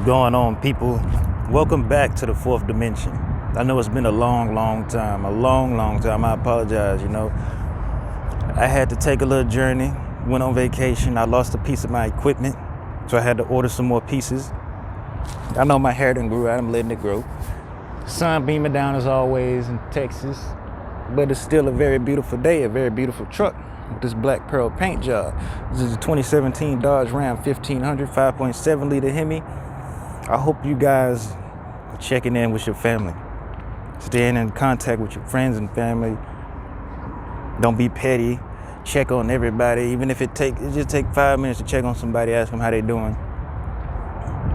What's going on, people? Welcome back to the fourth dimension. I know it's been a long time. I apologize. I had to take a little journey, went on vacation. I lost a piece of my equipment, so I had to order some more pieces. I know my hair done grew out, I'm letting it grow. Sun beaming down as always in Texas, but it's still a very beautiful day, a very beautiful truck with this black pearl paint job. This is a 2017 Dodge Ram 1500 5.7 liter Hemi. I hope you guys are checking in with your family, staying in contact with your friends and family. Don't be petty. Check on everybody, even if it just take 5 minutes to check on somebody, ask them how they doing.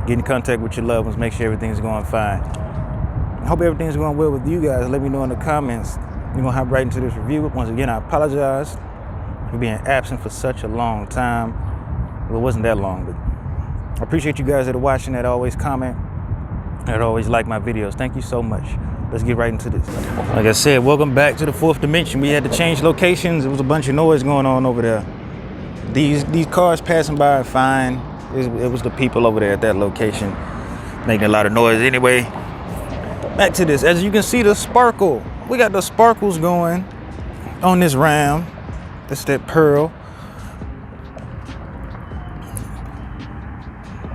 Get in contact with your loved ones, make sure everything's going fine. I hope everything's going well with you guys. Let me know in the comments. We're gonna hop right into this review. Once again, I apologize for being absent for such a long time. Well, it wasn't that long, but I appreciate you guys that are watching, that always comment, that always like my videos. Thank you so much. Let's get right into this. Like I said, welcome back to the fourth dimension. We had to change locations. There was a bunch of noise going on over there. These cars passing by are fine. It was the people over there at that location making a lot of noise. Anyway, back to this. As you can see, the sparkle. We got the sparkles going on this Ram. That's that pearl.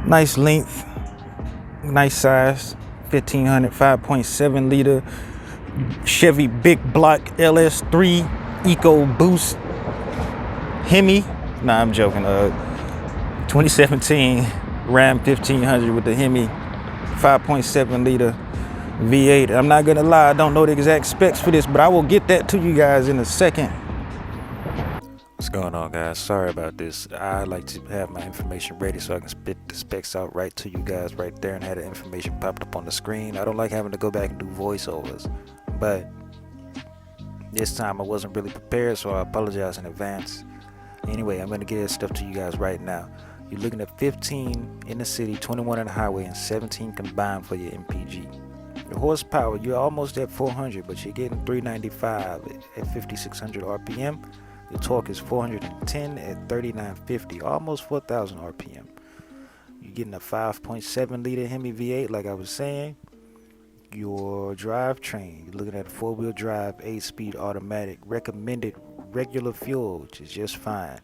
Nice length, nice size. 1500 5.7 liter Chevy big block LS3 Eco Boost Hemi. Nah, I'm joking. 2017 Ram 1500 with the Hemi 5.7 liter V8. I'm not gonna lie, I don't know the exact specs for this, but I will get that to you guys in a second. What's going on, guys? Sorry about this. I like to have my information ready so I can spit the specs out right to you guys right there and have the information popped up on the screen. I don't like having to go back and do voiceovers, but this time I wasn't really prepared, so I apologize in advance. Anyway, I'm going to get this stuff to you guys right now. You're looking at 15 in the city, 21 on the highway, and 17 combined for your MPG. The horsepower, you're almost at 400, but you're getting 395 at 5,600 RPM. The torque is 410 at 3950, almost 4,000 RPM. You're getting a 5.7 liter Hemi V8, like I was saying. Your drivetrain, you're looking at a 4-wheel drive, 8-speed automatic, recommended regular fuel, which is just fine.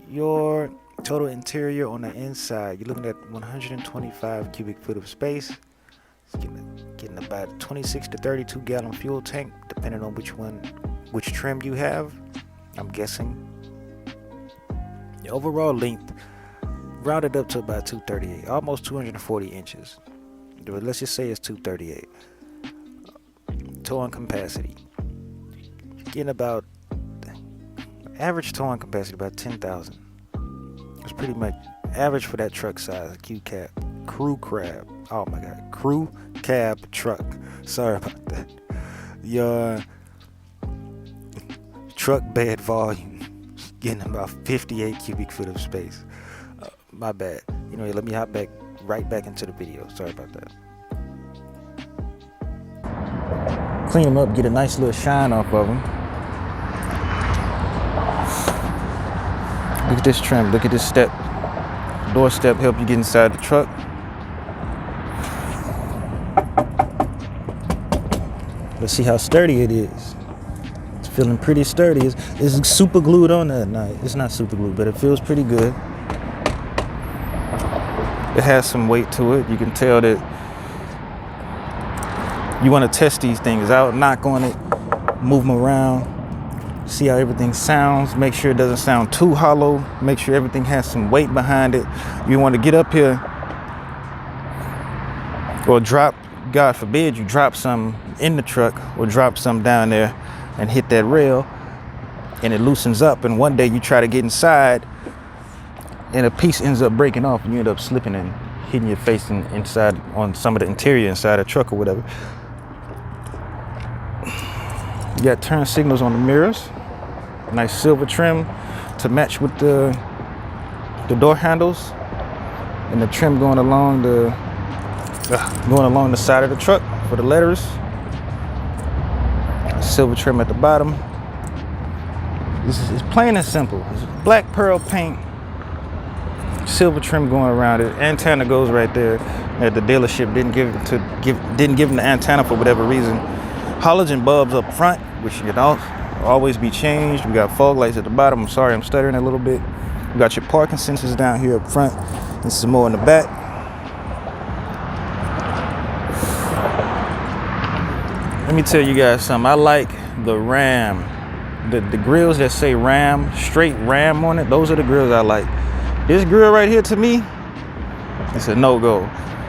Your total interior on the inside, you're looking at 125 cubic foot of space. It's getting about 26 to 32 gallon fuel tank, depending on which trim you have. I'm guessing. The overall length rounded up to about 238, almost 240 inches. Let's just say it's 238. Towing capacity, getting about average towing capacity about 10,000. It's pretty much average for that truck size. Crew cab truck. Sorry about that. Your truck bed volume getting about 58 cubic foot of space. My bad. Let me hop right back into the video. Sorry about that. Clean them up, get a nice little shine off of them. Look at this trim, look at this step. Door step help you get inside the truck. Let's see how sturdy it is. Feeling pretty sturdy. It's super glued on that night. It's not super glued, but it feels pretty good. It has some weight to it. You can tell that you want to test these things out, knock on it, move them around, see how everything sounds, make sure it doesn't sound too hollow, make sure everything has some weight behind it. You want to get up here or drop, God forbid you drop some in the truck or drop some down there and hit that rail and it loosens up, and one day you try to get inside and a piece ends up breaking off and you end up slipping and hitting your face inside on some of the interior inside the truck or whatever. You got turn signals on the mirrors, nice silver trim to match with the door handles, and the trim going along the side of the truck for the letters. Silver trim at the bottom. This is plain and simple. It's black pearl paint. silver trim going around it. Antenna goes right there. At the dealership didn't give them the antenna for whatever reason. Halogen bulbs up front, which can always be changed. We got fog lights at the bottom. I'm sorry, I'm stuttering a little bit. We got your parking sensors down here up front, and some more in the back. Let me tell you guys something. I like the Ram. The grills that say Ram, straight Ram on it, those are the grills I like. This grill right here, to me, it's a no-go.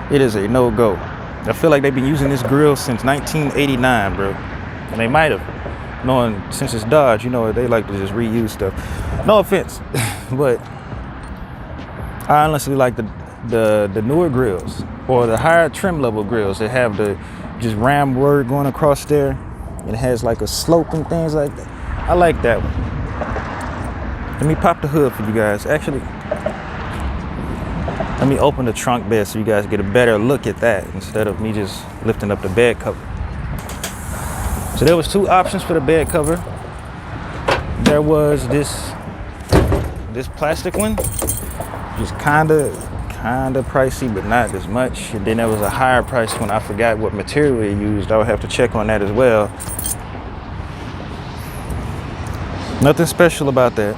It is a no-go. I feel like they've been using this grill since 1989, bro. And they might have, knowing since it's Dodge, you know, they like to just reuse stuff. No offense, but I honestly like the newer grills or the higher trim level grills that have the just Ram word going across there. It has like a slope and things like that. I like that one. Let me pop the hood for you guys. Actually, let me open the trunk bed so you guys get a better look at that instead of me just lifting up the bed cover. So there was two options for the bed cover. There was this plastic one, just kinda pricey, but not as much. And then there was a higher price one. I forgot what material it used. I would have to check on that as well. Nothing special about that.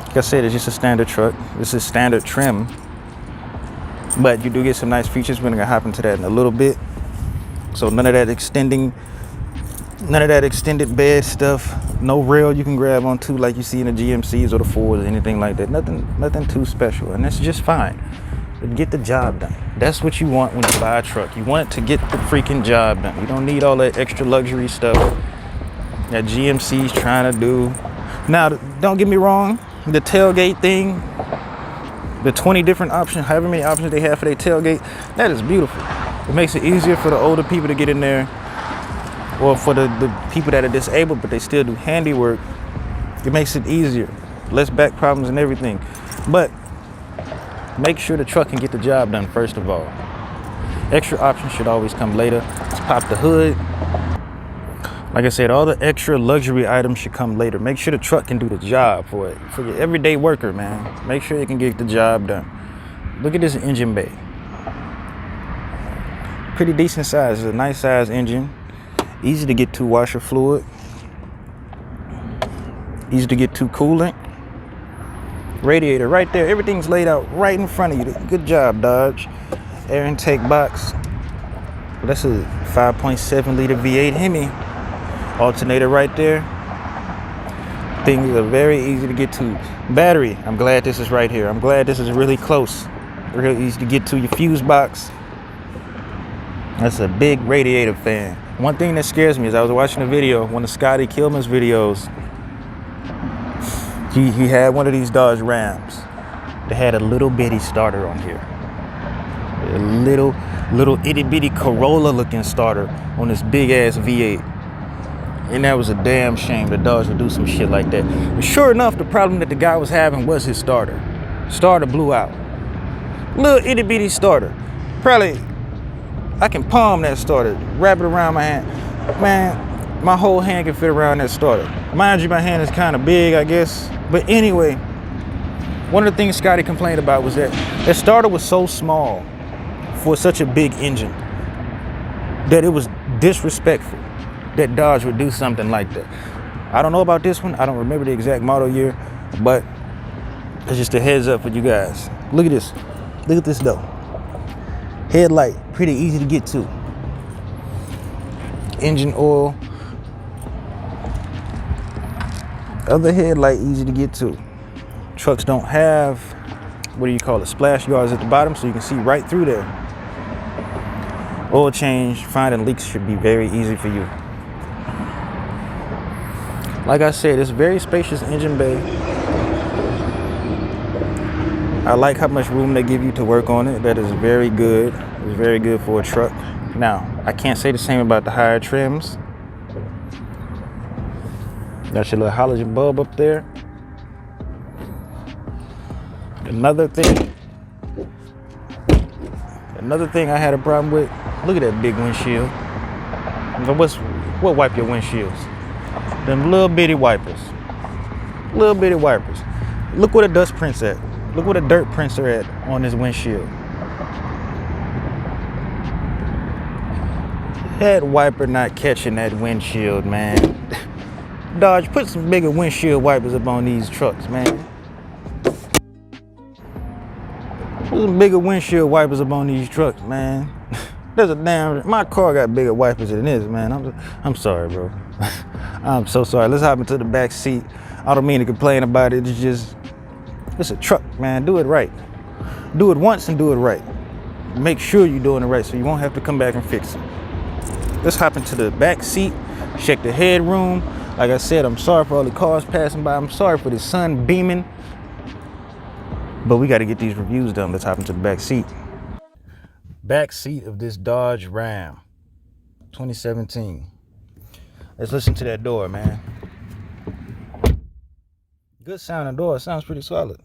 Like I said, it's just a standard truck. This is standard trim, but you do get some nice features. We're gonna hop into that in a little bit. So none of that extended bed stuff. No rail you can grab onto like you see in the GMCs or the Fords or anything like that. Nothing too special, and that's just fine. But get the job done. That's what you want when you buy a truck. You want it to get the freaking job done. You don't need all that extra luxury stuff that GMC's trying to do. Now, don't get me wrong, the tailgate thing, the 20 different options, however many options they have for their tailgate, that is beautiful. It makes it easier for the older people to get in there, or for the people that are disabled but they still do handiwork. It makes it easier, less back problems and everything. But make sure the truck can get the job done first of all. Extra options should always come later. Let's pop the hood. Like I said, all the extra luxury items should come later. Make sure the truck can do the job for it. For your everyday worker, man. Make sure it can get the job done. Look at this engine bay. Pretty decent size. It's a nice size engine. Easy to get to washer fluid. Easy to get to coolant. Radiator right there. Everything's laid out right in front of you. Good job, Dodge. Air intake box. That's a 5.7 liter V8 Hemi. Alternator right there. Things are very easy to get to. Battery, I'm glad this is right here. I'm glad this is really close. Real easy to get to. Your fuse box. That's a big radiator fan. One thing that scares me is I was watching a video, one of Scotty Kilman's videos. He had one of these Dodge Rams that had a little bitty starter on here. A little itty bitty Corolla looking starter on this big ass V8. And that was a damn shame that Dodge would do some shit like that. But sure enough, the problem that the guy was having was his starter. Starter blew out. Little itty bitty starter. Probably, I can palm that starter, wrap it around my hand. Man, my whole hand can fit around that starter. Mind you, my hand is kind of big, I guess. But anyway, one of the things Scotty complained about was that the starter was so small for such a big engine that it was disrespectful that Dodge would do something like that. I don't know about this one. I don't remember the exact model year, but it's just a heads up for you guys. Look at this. Look at this though. Headlight, pretty easy to get to. Engine oil. Other headlight, easy to get to. Trucks don't have, what do you call it, splash guards at the bottom, so you can see right through there. Oil change, finding leaks should be very easy for you. Like I said, it's a very spacious engine bay. I like how much room they give you to work on it. That is very good. It's very good for a truck. Now, I can't say the same about the higher trims. Got your little halogen bulb up there. Another thing I had a problem with, look at that big windshield. What wipe your windshields? Them little bitty wipers. Little bitty wipers. Look where the dust print's at. Look where the dirt prints are at on this windshield. Head wiper not catching that windshield, man. Dodge, put some bigger windshield wipers up on these trucks, man. Put some bigger windshield wipers up on these trucks, man. There's a damn, my car got bigger wipers than this, man. I'm sorry, bro. I'm so sorry. Let's hop into the back seat. I don't mean to complain about it. It's a truck, man. Do it right. Do it once and do it right. Make sure you're doing it right so you won't have to come back and fix it. Let's hop into the back seat. Check the headroom. Like I said, I'm sorry for all the cars passing by. I'm sorry for the sun beaming. But we got to get these reviews done. Let's hop into the back seat. Back seat of this Dodge Ram 2017. Let's listen to that door, man. Good sounding door. It sounds pretty solid.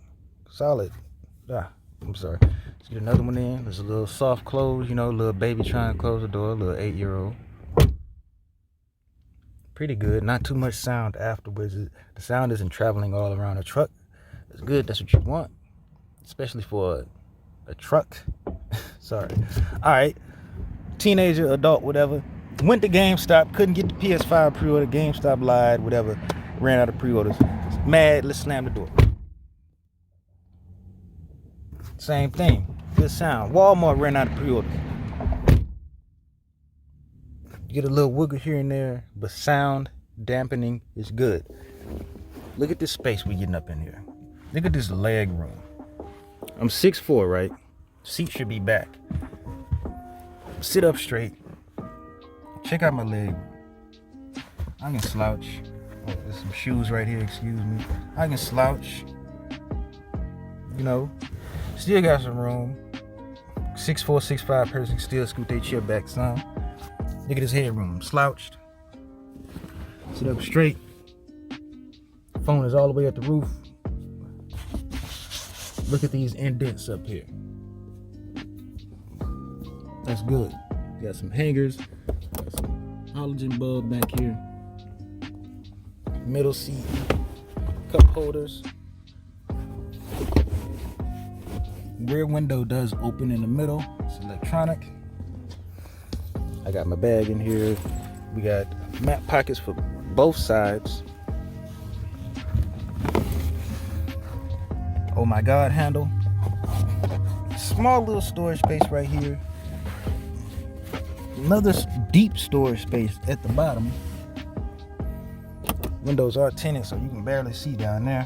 I'm sorry. Let's get another one in. There's a little soft close, you know, little baby trying to close the door, a little 8-year-old. Pretty good. Not too much sound afterwards. The sound isn't traveling all around the truck. It's good. That's what you want, especially for a truck. Sorry. All right. Teenager, adult, whatever. Went to GameStop. Couldn't get the PS5 pre-order. GameStop lied, whatever. Ran out of pre-orders. Mad. Let's slam the door. Same thing. Good sound. Walmart ran out of pre-orders. Get a little wiggle here and there, but sound dampening is good. Look at this space we're getting up in here. Look at this leg room. I'm 6'4", right? Seat should be back. Sit up straight. Check out my leg. I can slouch. Oh, there's some shoes right here, excuse me. I can slouch. You know, still got some room. 6'4", 6'5" person still scoot their chair back some. Look at his headroom, slouched. Sit up straight. Phone is all the way at the roof. Look at these indents up here. That's good. Got some hangers. Got some halogen bulb back here. Middle seat. Cup holders. Rear window does open in the middle. It's electronic. I got my bag in here. We got map pockets for both sides. Oh my God, handle. Small little storage space right here. Another deep storage space at the bottom. Windows are tinted, so you can barely see down there.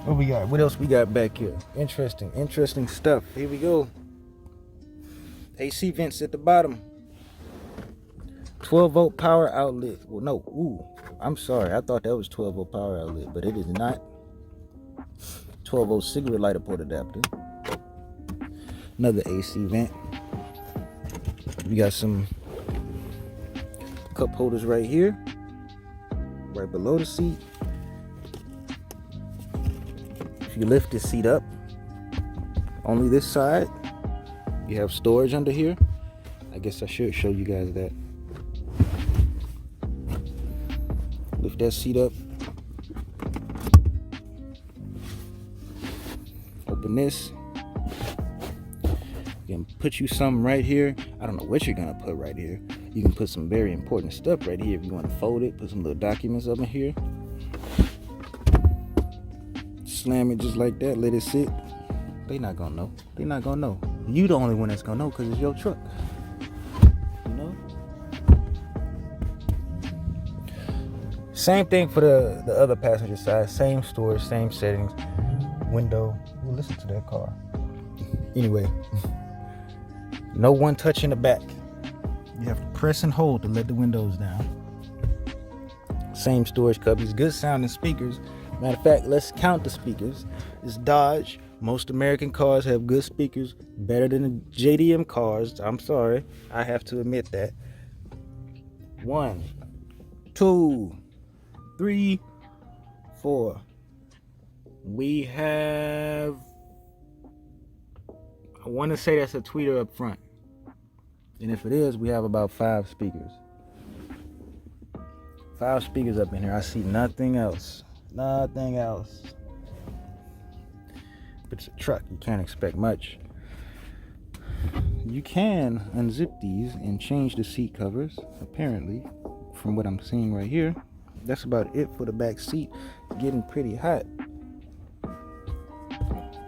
What we got? What else we got back here? Interesting stuff. Here we go. AC vents at the bottom. 12-volt power outlet. Well, no. Ooh, I'm sorry. I thought that was 12-volt power outlet, but it is not. 12-volt cigarette lighter port adapter. Another AC vent. We got some cup holders right here, right below the seat. If you lift this seat up, only this side, you have storage under here. I guess I should show you guys that. Lift that seat up. Open this. You can put you something right here. I don't know what you're gonna put right here. You can put some very important stuff right here if you want to fold it. Put some little documents up in here. Slam it just like that. Let it sit. They not gonna know. They not gonna know. You the only one that's gonna know because it's your truck. You know. Same thing for the other passenger side. Same storage, same settings. Window. We'll listen to that car. Anyway. No one touch in the back. You have to press and hold to let the windows down. Same storage cubbies. Good sounding speakers. Matter of fact, let's count the speakers. It's Dodge. Most American cars have good speakers. Better than the JDM cars. I'm sorry. I have to admit that. 1, 2, 3, 4. We have... I want to say that's a tweeter up front. And if it is, we have about 5 speakers. 5 speakers up in here. I see nothing else. Nothing else. But it's a truck, you can't expect much. You can unzip these and change the seat covers, apparently, from what I'm seeing right here. That's about it for the back seat. It's getting pretty hot.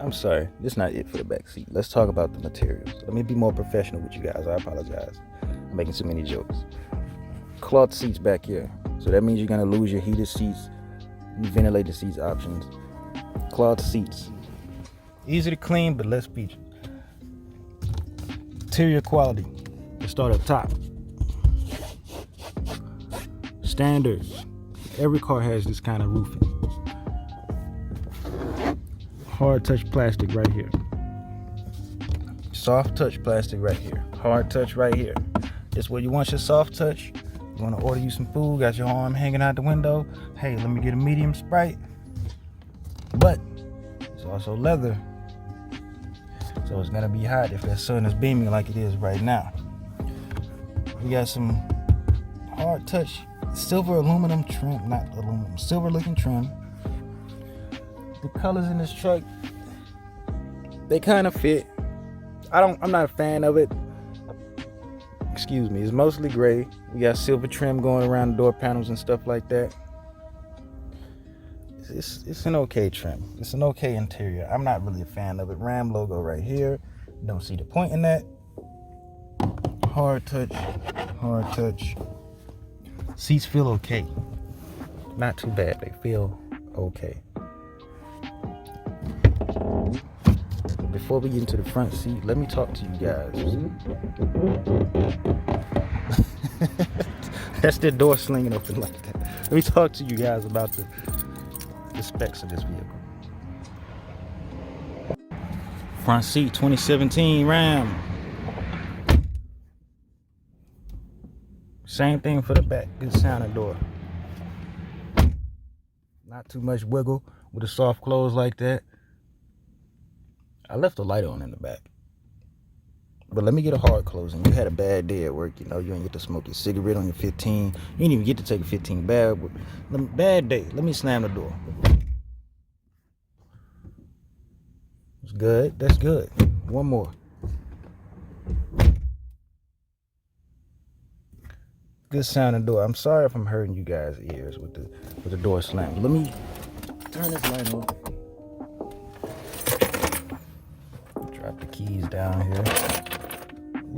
I'm sorry, that's not it for the back seat. Let's talk about the materials. Let me be more professional with you guys. I apologize. I'm making too many jokes. Cloth seats back here. So that means you're gonna lose your heated seats, ventilated seats options. Cloth seats. Easy to clean, but less features. Interior quality. Let's start up top. Standard. Every car has this kind of roofing. Hard touch plastic right here. Soft touch plastic right here. Hard touch right here. This where you want your soft touch. You want to order you some food, got your arm hanging out the window. Hey, let me get a medium Sprite. But it's also leather. So it's gonna be hot if that sun is beaming like it is right now. We got some hard touch silver aluminum trim, not aluminum, silver looking trim. The colors in this truck, they kind of fit. I'm not a fan of it. Excuse me, it's mostly gray. We got silver trim going around the door panels and stuff like that. It's an okay trim. It's an okay interior. I'm not really a fan of it. Ram logo right here. Don't see the point in that. Hard touch, hard touch. Seats feel okay. Not too bad. They feel okay. Before we get into the front seat, let me talk to you guys. That's the door slinging open like that. Let me talk to you guys about the specs of this vehicle. Front seat 2017 Ram. Same thing for the back. Good sounding door. Not too much wiggle with a soft close like that. I left the light on in the back. But let me get a hard closing. You had a bad day at work, you know, you didn't get to smoke your cigarette on your 15. You didn't even get to take a 15 bad. Bad day. Let me slam the door. It's good. That's good. One more. Good sounding door. I'm sorry if I'm hurting you guys' ears with the door slammed. Let me turn this light on. Drop the keys down here.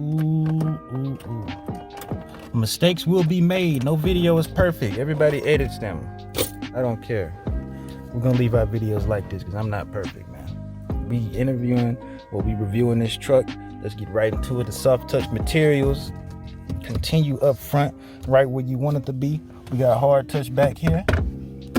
Ooh. Mistakes will be made. No video is perfect. Everybody edits them. I don't care. We're gonna leave our videos like this because I'm not perfect, man. We interviewing or we reviewing this truck. Let's get right into it. The soft touch materials. Continue up front, right where you want it to be. We got hard touch back here.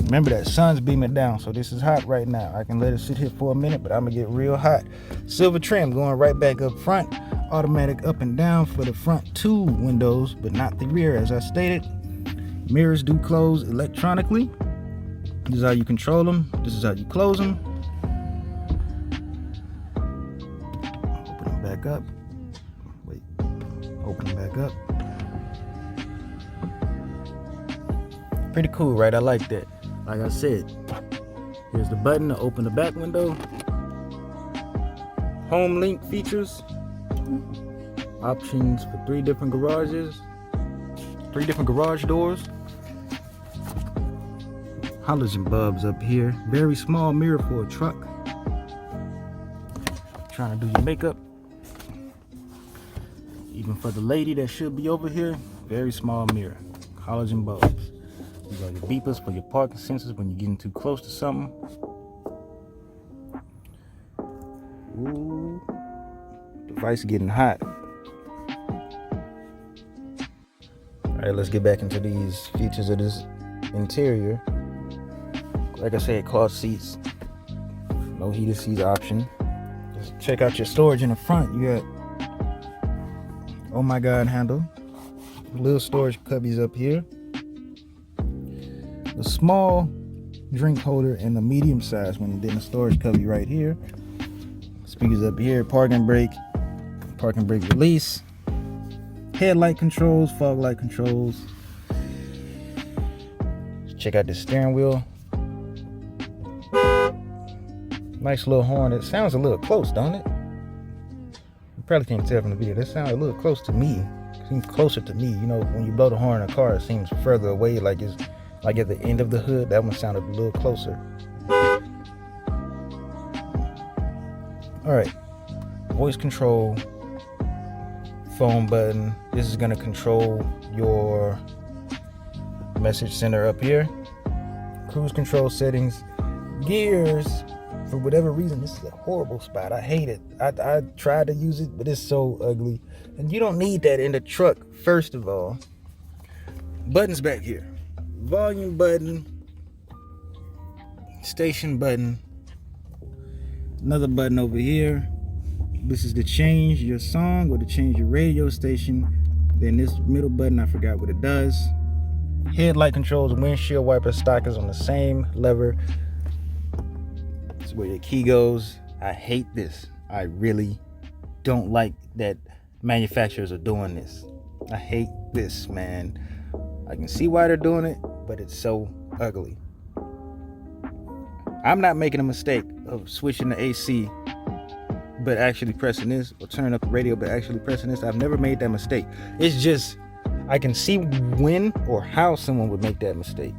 Remember that sun's beaming down, so this is hot right now. I can let it sit here for a minute, but I'm gonna get real hot. Silver trim going right back up front. Automatic up and down for the front two windows, but not the rear, as I stated. Mirrors do close electronically. This is how you control them. This is how you close them. Open them back up. Wait, open them back up. Pretty cool, right? I like that. Like I said, here's the button to open the back window. Home link features. Options for 3 different garages. 3 different garage doors. Halogen bulbs up here. Very small mirror for a truck. Trying to do your makeup. Even for the lady that should be over here, very small mirror. Halogen bulbs. You got your beepers for your parking sensors when you're getting too close to something. Ooh. Device getting hot. Alright, let's get back into these features of this interior. Like I said, cloth seats. No heated seats option. Just check out your storage in the front. You got oh my god handle. Little storage cubbies up here. The small drink holder and the medium size one, and then the storage cubby right here. Speakers up here, parking brake release, headlight controls, fog light controls. Check out the steering wheel. Nice little horn. It sounds a little close, don't it? You probably can't tell from the video. That sounds a little close to me. It seems closer to me. You know, when you blow the horn in a car, it seems further away, like it's like at the end of the hood. That one sounded a little closer. All right, voice control, phone button. This is gonna control your message center up here. Cruise control settings, gears. For whatever reason, this is a horrible spot. I hate it. I tried to use it, but it's so ugly. And you don't need that in the truck, first of all. Buttons back here. Volume button. Station button. Another button over here. This is to change your song or to change your radio station. Then this middle button, I forgot what it does. Headlight controls, windshield wiper stock is on the same lever. Where your key goes. I hate this. I really don't like that manufacturers are doing this. I hate this, man. I can see why they're doing it, but it's so ugly. I'm not making a mistake of switching the AC but actually pressing this, or turning up the radio but actually pressing this. I've never made that mistake. It's just I can see when or how someone would make that mistake,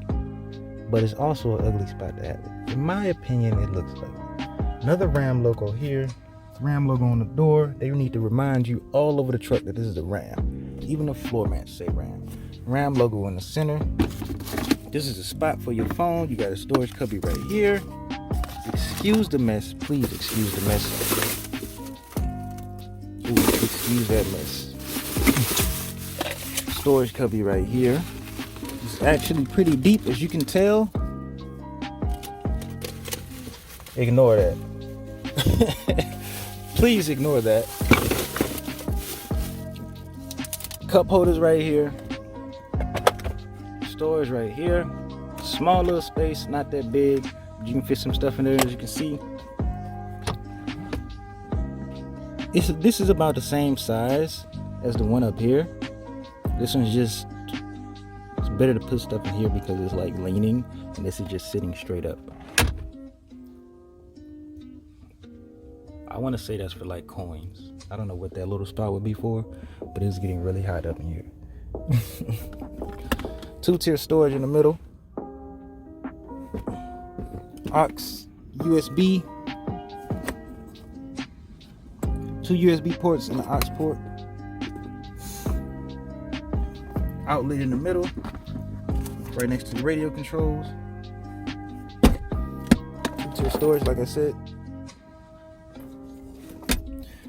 but it's also an ugly spot to have it. In my opinion, it looks ugly. Another Ram logo here. Ram logo on the door. They need to remind you all over the truck that this is a Ram. Even the floor mats say Ram. Ram logo in the center. This is a spot for your phone. You got a storage cubby right here. Excuse the mess. Please excuse the mess. Ooh, excuse that mess. Storage cubby right here. It's actually pretty deep, as you can tell. Ignore that. Please ignore that. Cup holders right here. Storage right here. Small little space, not that big. You can fit some stuff in there, as you can see. This is about the same size as the one up here. This one's just, it's better to put stuff in here because it's like leaning, and this is just sitting straight up. I want to say that's for like coins. I don't know what that little spot would be for, but it's getting really hot up in here. 2-tier storage in the middle. Aux, USB. 2 USB ports and the aux port. Outlet in the middle, right next to the radio controls. 2-tier storage, like I said.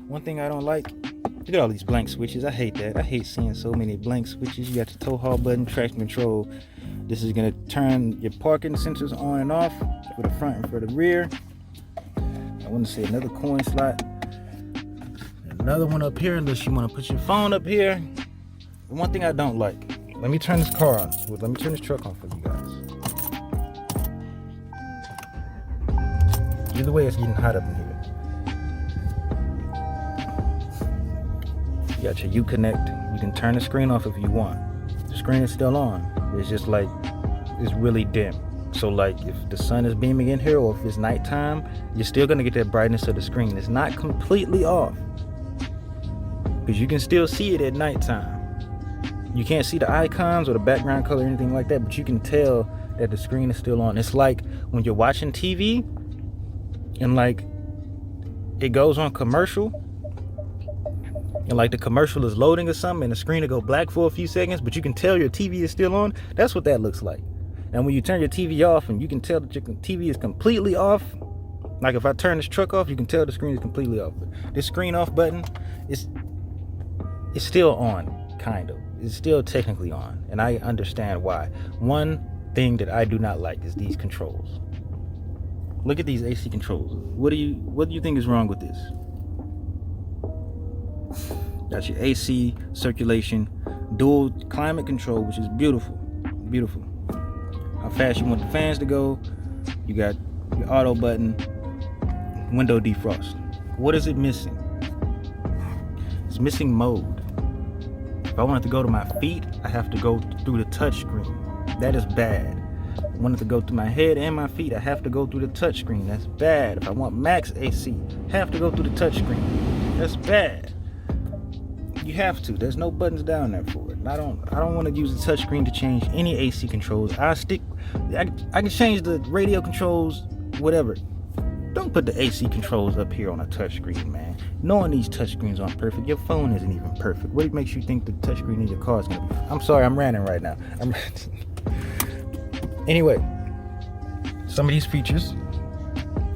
One thing I don't like, look at all these blank switches. I hate that. I hate seeing so many blank switches. You got the tow haul button, traction control. This is gonna turn your parking sensors on and off for the front and for the rear. I want to say another coin slot. Another one up here, unless you want to put your phone up here. The one thing I don't like, let me turn this car on. Let me turn this truck on for you guys. Either way, it's getting hot up in here. You got your U-connect. You can turn the screen off if you want. The screen is still on. It's just like, it's really dim. So like if the sun is beaming in here or if it's nighttime, you're still gonna get that brightness of the screen. It's not completely off, because you can still see it at nighttime. You can't see the icons or the background color or anything like that, but you can tell that the screen is still on. It's like when you're watching TV and like it goes on commercial, and like the commercial is loading or something and the screen will go black for a few seconds, but you can tell your TV is still on. That's what that looks like. And when you turn your TV off and you can tell that your TV is completely off, like if I turn this truck off, you can tell the screen is completely off. But this screen off button is still on, kind of. It's still technically on, and I understand why. One thing that I do not like is these controls. Look at these AC controls. What do you think is wrong with this? Got your AC, circulation, dual climate control, which is beautiful, beautiful. How fast you want the fans to go. You got your auto button, window defrost. What is it missing? It's missing mode. If I want it to go to my feet, I have to go through the touch screen. That is bad. want it to go through my head and my feet, I have to go through the touchscreen. That's bad. If I want max AC, have to go through the touchscreen. That's bad. You have to. There's no buttons down there for it. I don't want to use the touchscreen to change any AC controls. I can change the radio controls, whatever. Don't put the AC controls up here on a touchscreen, man. Knowing these touchscreens aren't perfect, your phone isn't even perfect. What makes you think the touchscreen in your car is gonna be? I'm sorry, I'm ranting right now. Anyway, some of these features,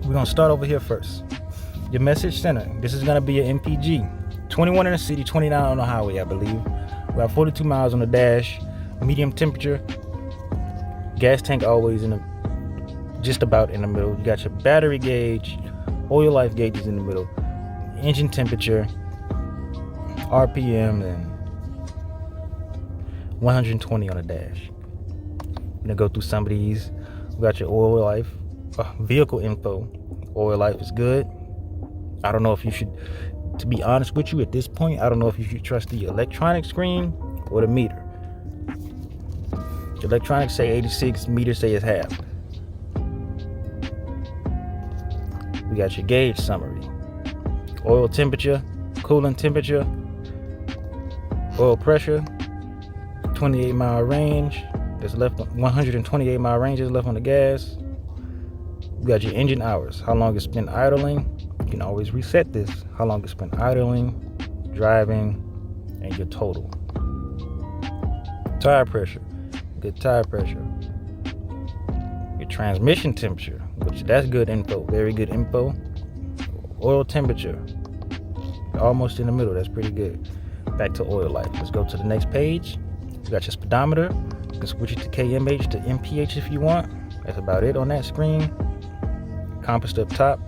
we're gonna start over here first. Your message center. This is gonna be an MPG. 21 in the city, 29 on the highway, I believe. We have 42 miles on the dash. Medium temperature. Gas tank always just about in the middle. You got your battery gauge, oil life gauge is in the middle, engine temperature, RPM, and 120 on the dash. I'm gonna go through some of these. We got your oil life, vehicle info. Oil life is good. I don't know if you should, to be honest with you at this point, I don't know if you should trust the electronic screen or the meter. The electronics say 86, meter say it's half. We got your gauge summary. Oil temperature, coolant temperature, oil pressure, 28 mile range. There's left 128 mile range is left on the gas. We got your engine hours, how long it's been idling. You can always reset this. How long it's been idling, driving, and your total. Tire pressure, good tire pressure. Your transmission temperature, which that's good info, very good info. Oil temperature, almost in the middle, that's pretty good. Back to oil life. Let's go to the next page. You got your speedometer. You can switch it to KMH to MPH if you want. That's about it on that screen. Compass up top.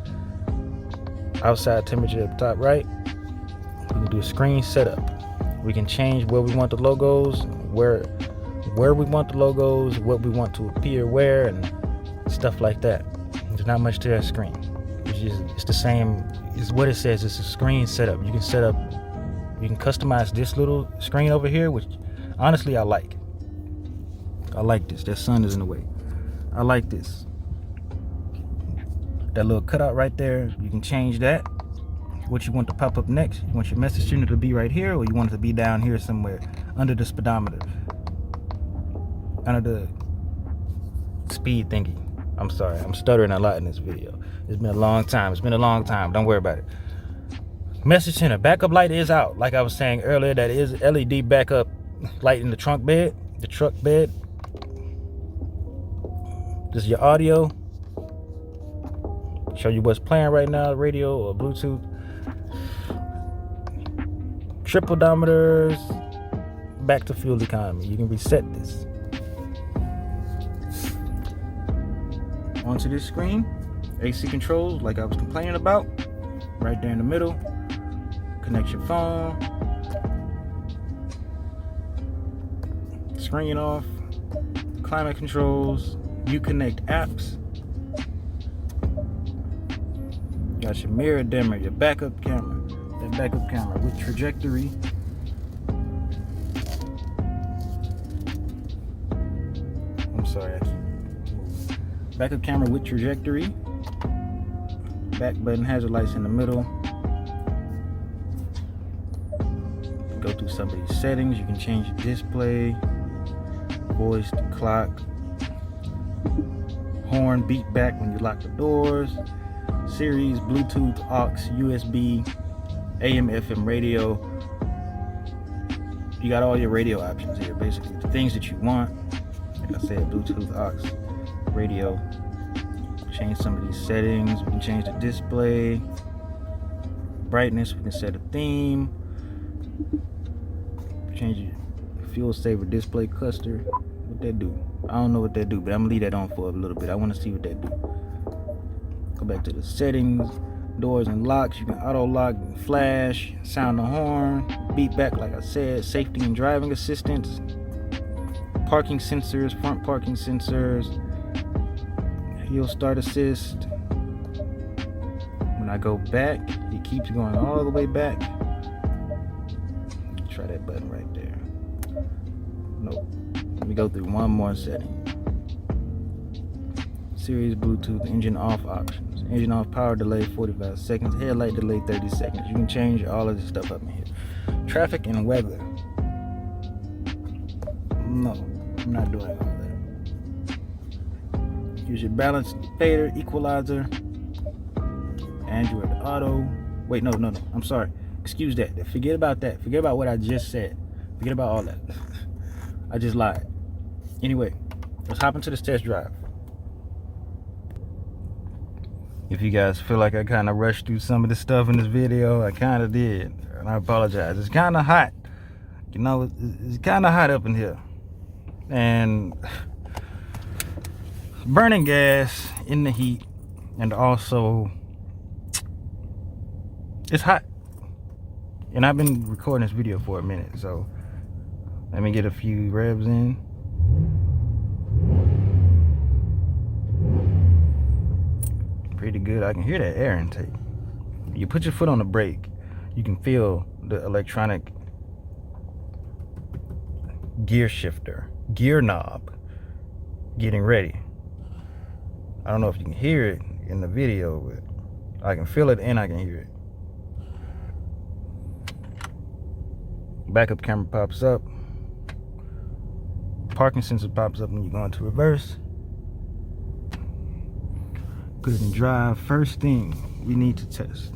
Outside temperature up top right. We can do a screen setup. We can change where we want the logos, where we want the logos, what we want to appear where, and stuff like that. There's not much to that screen. It's the same. It's what it says. It's a screen setup. You can set up. You can customize this little screen over here, which honestly I like. I like this. That sun is in the way. I like this. That little cutout right there, you can change that. What you want to pop up next. You want your message center to be right here, or you want it to be down here somewhere under the speedometer, under the speed thingy. I'm sorry, I'm stuttering a lot in this video. It's been a long time. Don't worry about it. Message center, backup light is out. Like I was saying earlier, that is LED backup light in the truck bed. This is your audio. Show you what's playing right now, radio or Bluetooth. Trip odometers. Back to fuel economy. You can reset this. Onto this screen, AC controls, like I was complaining about, right there in the middle. Connect your phone. Screen off. Climate controls. You connect apps. Got your mirror dimmer, your backup camera. That backup camera with trajectory. I'm sorry, I keep moving. Backup camera with trajectory. Back button hazard lights in the middle. Go through some of these settings. You can change the display, voice, the clock, horn, beep back when you lock the doors. Series, Bluetooth, aux, USB, AM, FM radio. You got all your radio options here, basically the things that you want. Like I said, Bluetooth, aux, radio. Change some of these settings. We can change the display, brightness. We can set a theme. Change your fuel saver display cluster. What that do? I don't know what that do, but I'm gonna leave that on for a little bit. I want to see what that do. Go back to the settings, doors and locks. You can auto lock, flash, sound the horn, beep back, like I said, safety and driving assistance, parking sensors, front parking sensors, hill start assist. When I go back, it keeps going all the way back. Try that button right there. Nope. Let me go through one more setting. Series Bluetooth, engine off options. Engine off, power delay 45 seconds, headlight delay 30 seconds. You can change all of this stuff up in here. Traffic and weather. No, I'm not doing all that. Use your balance, fader, equalizer, Android Auto. Wait, no, I'm sorry. Excuse that. Forget about that. Forget about what I just said. Forget about all that. I just lied. Anyway, let's hop into this test drive. If you guys feel like I kind of rushed through some of the stuff in this video, I kind of did, and I apologize. It's kind of hot, you know. It's kind of hot up in here, and burning gas in the heat, and also it's hot. And I've been recording this video for a minute, so let me get a few revs in. Pretty good. I can hear that air intake. You put your foot on the brake, you can feel the electronic gear shifter, gear knob getting ready. I don't know if you can hear it in the video, but I can feel it and I can hear it. Backup camera pops up. Parking sensor pops up when you go into reverse. Put it in drive. First thing we need to test.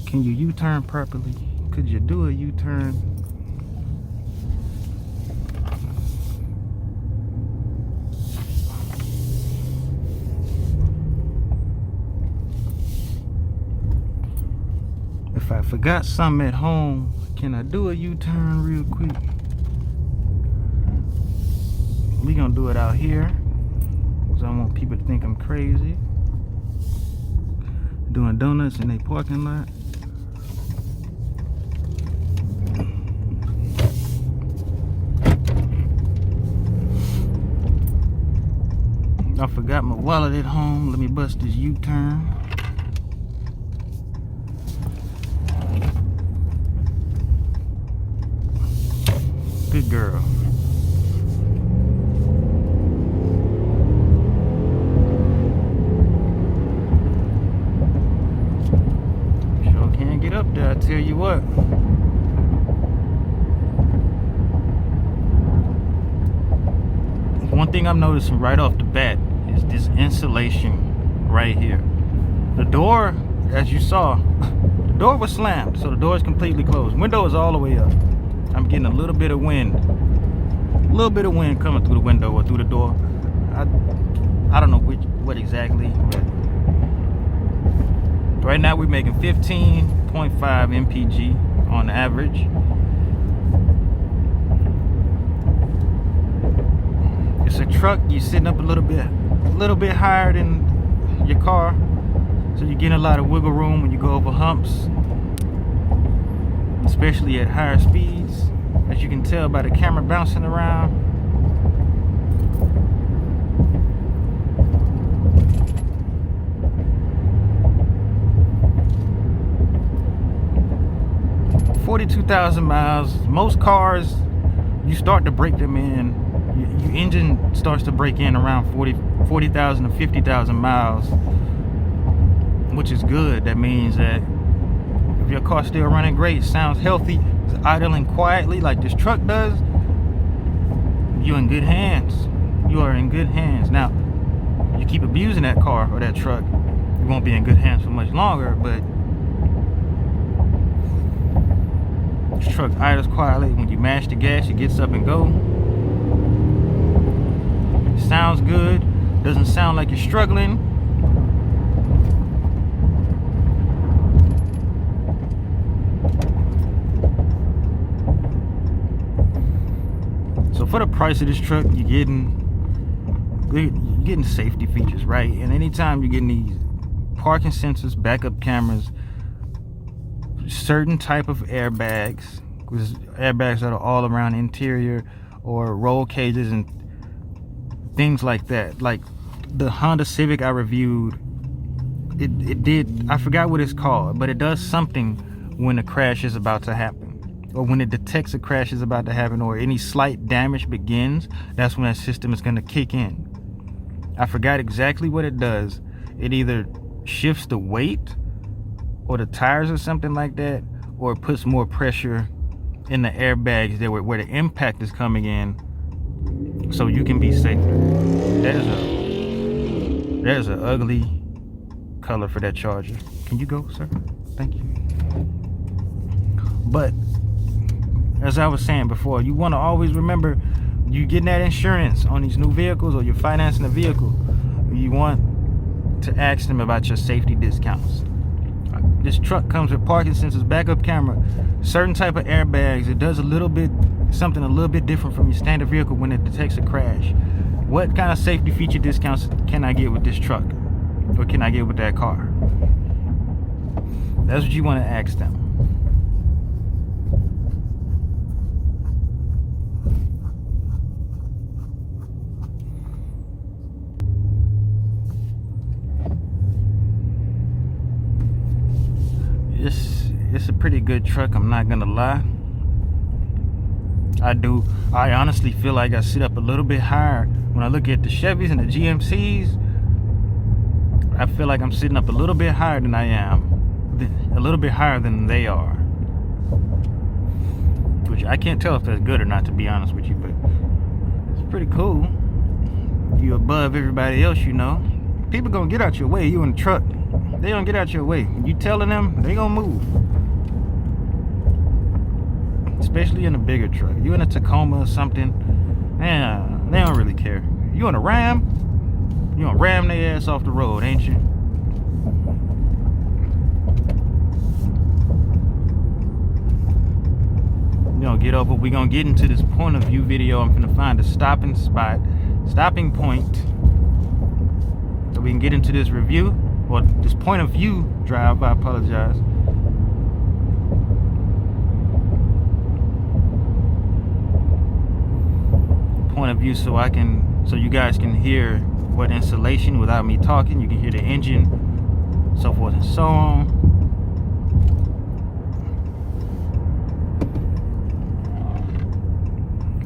Can you U-turn properly? Could you do a U-turn? If I forgot something at home, can I do a U-turn real quick? We gonna do it out here. I don't want people to think I'm crazy doing donuts in a parking lot. I forgot my wallet at home. Let me bust this U-turn. Good girl. Up there, I tell you what. One thing I'm noticing right off the bat is this insulation right here. The door, as you saw, the door was slammed, so the door is completely closed. Window is all the way up. I'm getting a little bit of wind. A little bit of wind coming through the window or through the door. I don't know what exactly, but right now we're making 15.5 mpg on average. It's a truck. You're sitting up a little bit higher than your car, so you're getting a lot of wiggle room when you go over humps, especially at higher speeds, as you can tell by the camera bouncing around. $42,000 miles. Most cars, you start to break them in, your engine starts to break in around 40,000 to 50,000 miles, which is good. That means that if your car's still running great, sounds healthy, it's idling quietly like this truck does, you're in good hands. You are in good hands. Now, you keep abusing that car or that truck, you won't be in good hands for much longer, but this truck idles quietly. When you mash the gas, it gets up and go. Sounds good. Doesn't sound like you're struggling. So for the price of this truck, you're getting safety features, right? And anytime you're getting these parking sensors, backup cameras, certain type of airbags, because airbags that are all around the interior, or roll cages and things like that. Like the Honda Civic I reviewed, it did, I forgot what it's called, but it does something when a crash is about to happen, or when it detects a crash is about to happen, or any slight damage begins. That's when that system is going to kick in. I forgot exactly what it does. It either shifts the weight or the tires or something like that, or it puts more pressure in the airbags there where the impact is coming in, so you can be safer. There's a ugly color for that Charger. Can you go, sir? Thank you. But as I was saying before, you want to always remember, you getting that insurance on these new vehicles, or you're financing a vehicle, you want to ask them about your safety discounts. This truck comes with parking sensors, backup camera, certain type of airbags. It does something a little bit different from your standard vehicle when it detects a crash. What kind of safety feature discounts can I get with this truck, or can I get with that car? That's what you want to ask them. It's a pretty good truck, I'm not gonna lie. I honestly feel like I sit up a little bit higher when I look at the Chevys and the GMCs. I feel like I'm sitting up a little bit higher than I am, a little bit higher than they are, which I can't tell if that's good or not, to be honest with you, but it's pretty cool. You above everybody else, you know. People gonna get out your way. You in the truck, they don't get out your way. You telling them, they gonna move. Especially in a bigger truck. You in a Tacoma or something, man, they don't really care. You in a Ram, you gonna ram their ass off the road, ain't you? You gonna get over. We gonna get into this point of view video. I'm gonna find a stopping point, so we can get into this review, or this point of view drive. I apologize. Point of view, so you guys can hear what insulation without me talking. You can hear the engine, so forth and so on.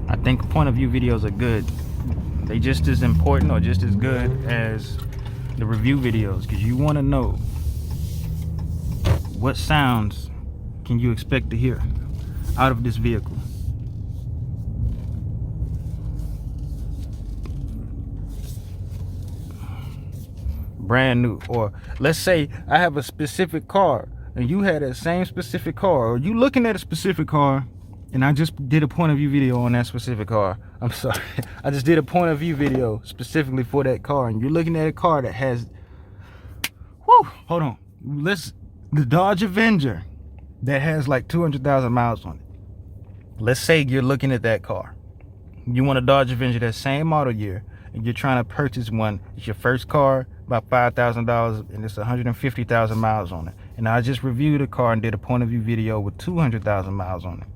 I think point of view videos are good. They just as important or just as good as the review videos, because you want to know what sounds can you expect to hear out of this vehicle. Brand new. Or let's say I have a specific car and you had that same specific car, or you looking at a specific car and I just did a point of view video on that specific car. I'm sorry, I just did a point of view video specifically for that car, and you're looking at a car that has, hold on, the Dodge Avenger that has like 200,000 miles on it. Let's say you're looking at that car, you want a Dodge Avenger that same model year, and you're trying to purchase one. It's your first car, about $5,000, and it's 150,000 miles on it. And I just reviewed a car and did a point of view video with 200,000 miles on it.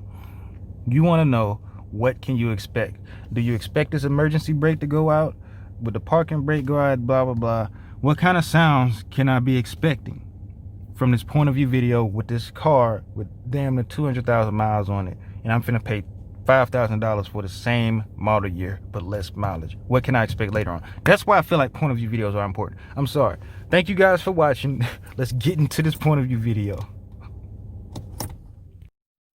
You want to know, what can you expect? Do you expect this emergency brake to go out? Would the parking brake go out? Blah blah blah. What kind of sounds can I be expecting from this point of view video with this car with damn near 200,000 miles on it, and I'm finna pay $5,000 for the same model year but less mileage? What can I expect later on? That's why I feel like point of view videos are important. I'm sorry. Thank you guys for watching. Let's get into this point of view video.